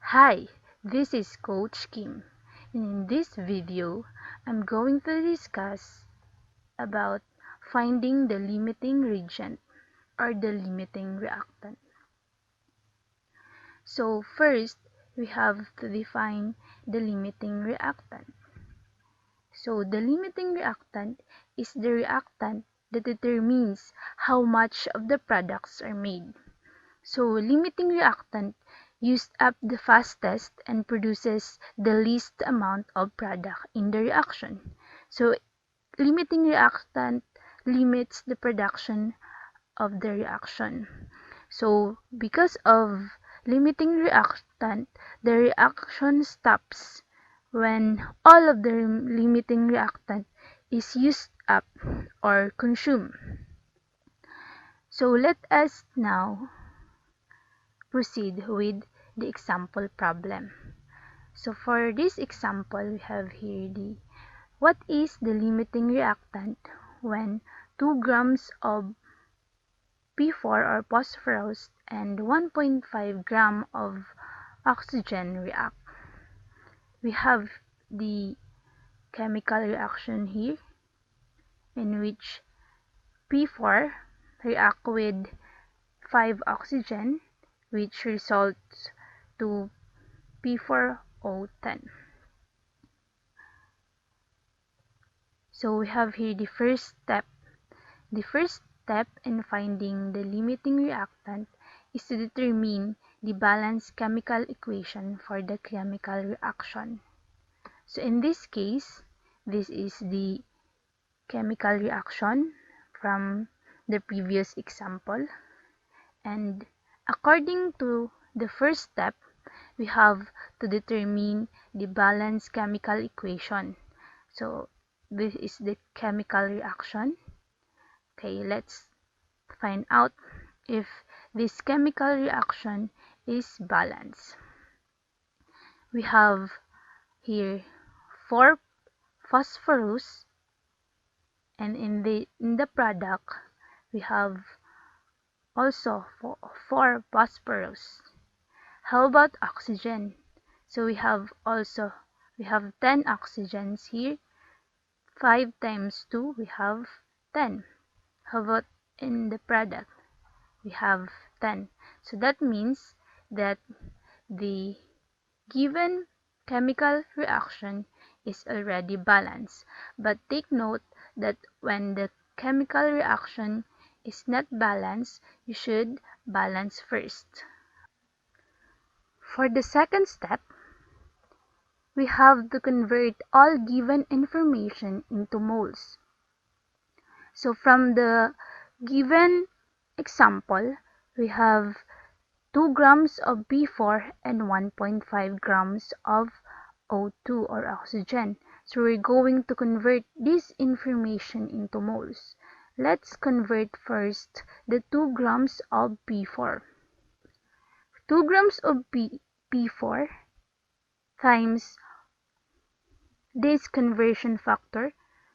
Hi, this is Coach Kim. In this video, I'm going to discuss about finding the limiting reagent or the limiting reactant. So first, we have to define the limiting reactant. So the limiting reactant is the reactant that determines how much of the products are made. So limiting reactant used up the fastest and produces the least amount of product in the reaction. So limiting reactant limits the production of the reaction. So because of limiting reactant, the reaction stops when all of the limiting reactant is used up or consumed. So let us now proceed with the example problem. So for this example, we have here what is the limiting reactant when 2 grams of P4 or phosphorus and 1.5 gram of oxygen react. We have the chemical reaction here in which P4 react with 5 oxygen, which results to P4O10. So we have here the first step. The first step in finding the limiting reactant is to determine the balanced chemical equation for the chemical reaction. So in this case, this is the chemical reaction from the previous example. And according to the first step, we have to determine the balanced chemical equation. So this is the chemical reaction. Okay, let's find out if this chemical reaction is balanced. We have here 4 phosphorus, and in the product we have also 4 phosphorus. How about oxygen? So we have 10 oxygens here. 5 times 2, we have 10. How about in the product? We have 10. So that means that the given chemical reaction is already balanced. But take note that when the chemical reaction is not balanced, you should balance first. For the second step, we have to convert all given information into moles. So from the given example, we have 2 grams of P4 and 1.5 grams of O2 or oxygen. So we're going to convert this information into moles. Let's convert first the 2 grams of P4. 2 grams of P4 times this conversion factor.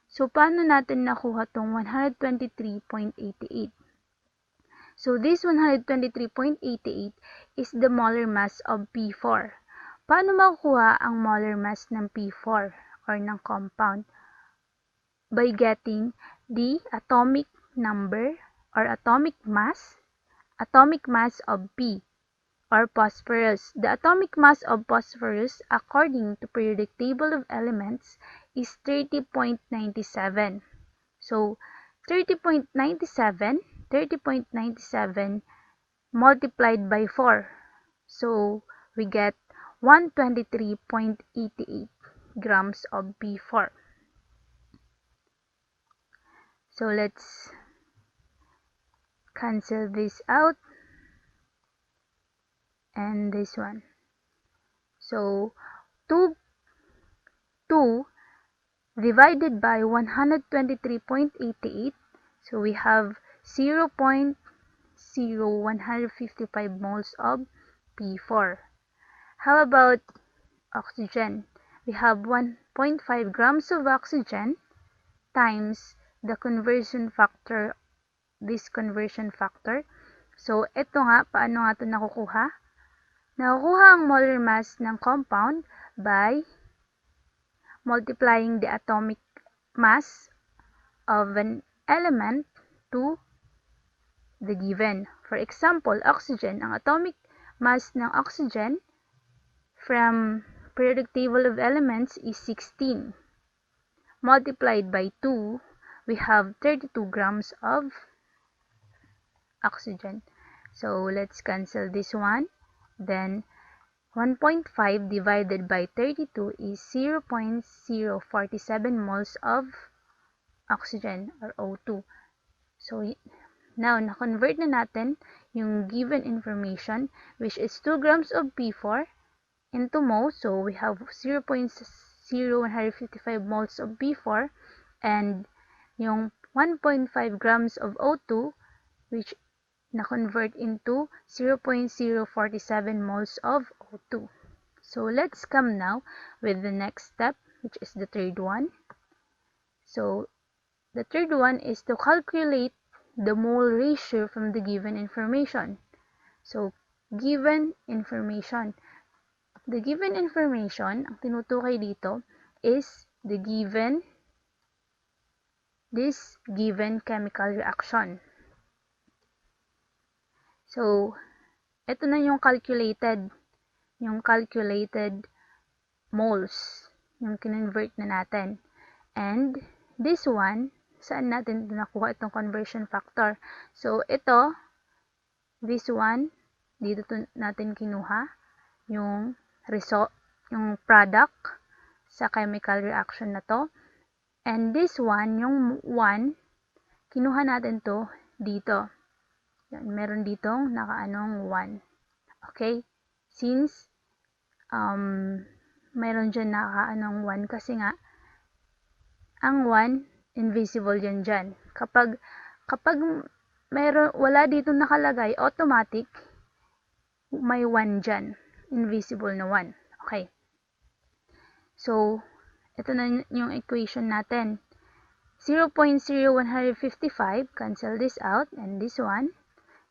So paano natin nakuha tong 123.88? So this 123.88 is the molar mass of P4. Paano makukuha ang molar mass ng P4 or ng compound? By getting the atomic number or atomic mass of P or phosphorus. The atomic mass of phosphorus according to periodic table of elements is 30.97. So 30.97 multiplied by 4. So we get 123.88 grams of P4. So let's cancel this out and this one. So 2 divided by 123.88, so we have 0.0155 moles of P4. How about oxygen? We have 1.5 grams of oxygen times the conversion factor, this conversion factor. So ito nga, paano nga ito nakukuha? Nakukuha ang molar mass ng compound by multiplying the atomic mass of an element to the given. For example, oxygen. Ang atomic mass ng oxygen from periodic table of elements is 16. Multiplied by 2, we have 32 grams of oxygen. So let's cancel this one. Then 1.5 divided by 32 is 0.047 moles of oxygen or O2. So now, na-convert na natin yung given information, which is 2 grams of P4 into moles. So we have 0.0155 moles of P4 and yung 1.5 grams of O2, which na-convert into 0.047 moles of O2. So let's come now with the next step, which is the third one. So the third one is to calculate the mole ratio from the given information. So given information. The given information, ang tinutukoy dito is this given chemical reaction. So, ito na yung calculated moles, yung kinonvert na natin. And this one, saan natin nakuha itong conversion factor? So, this one, dito natin kinuha yung result, yung product sa chemical reaction na to. And this one, yung 1, kinuha natin to dito. Yan, meron ditong nakaanong 1. Okay? Since meron dyan nakaanong 1 kasi nga ang 1 invisible yan dyan. Kapag wala dito nakalagay, automatic may 1 dyan. Invisible na 1. Okay. So, ito na yung equation natin. 0.0155, cancel this out, and this one.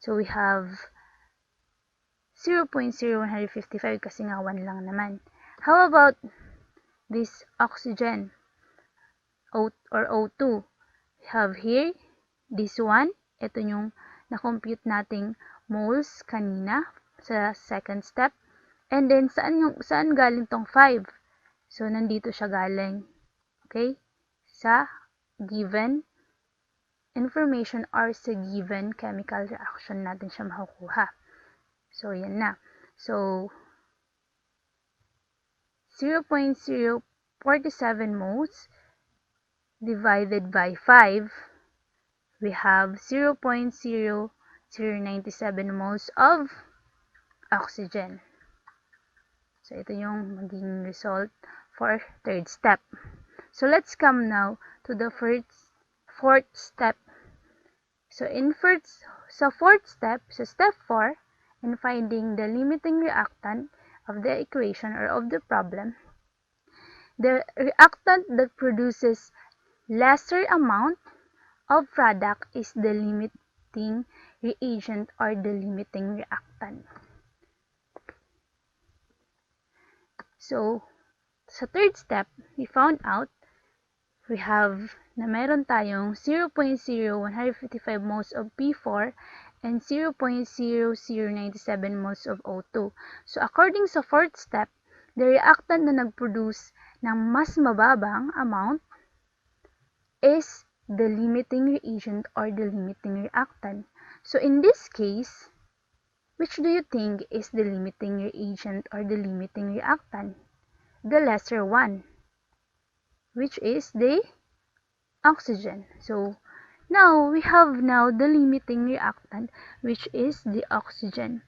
So, we have 0.0155 kasi nga 1 lang naman. How about this oxygen or O2? We have here, this one. Ito yung na-compute nating moles kanina sa second step. And then, saan galing tong 5? So, nandito siya galing. Okay? Sa given information or sa given chemical reaction natin siya makukuha. So, yan na. So, 0.047 moles divided by 5, we have 0.0097 moles of oxygen. So, ito yung maging result for third step. So, let's come now to the fourth step. So, sa fourth step, sa step 4, in finding the limiting reactant of the equation or of the problem, the reactant that produces lesser amount of product is the limiting reagent or the limiting reactant. So, sa third step, we found out we have na meron tayong 0.0155 moles of P4 and 0.0097 moles of O2. So, according sa fourth step, the reactant na nag-produce ng mas mababang amount is the limiting reagent or the limiting reactant. So, in this case, which do you think is the limiting reagent or the limiting reactant? The lesser one, which is the oxygen. So, now, we have the limiting reactant, which is the oxygen.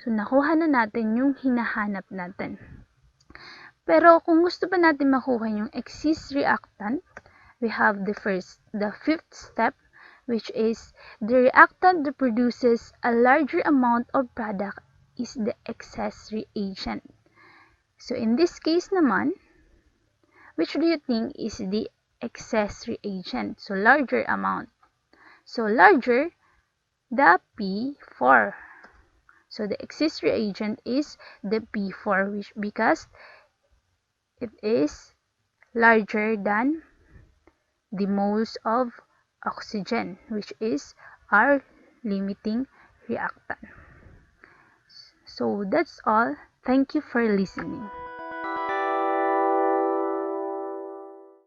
So, nakuha na natin yung hinahanap natin. Pero, kung gusto pa natin makuha yung excess reactant, we have the fifth step, which is the reactant that produces a larger amount of product is the excess reagent. So, in this case naman, which do you think is the excess reagent? So, larger amount. So, larger, the P4. So the excess reagent is the P4, which because it is larger than the moles of oxygen, which is our limiting reactant. So that's all. Thank you for listening.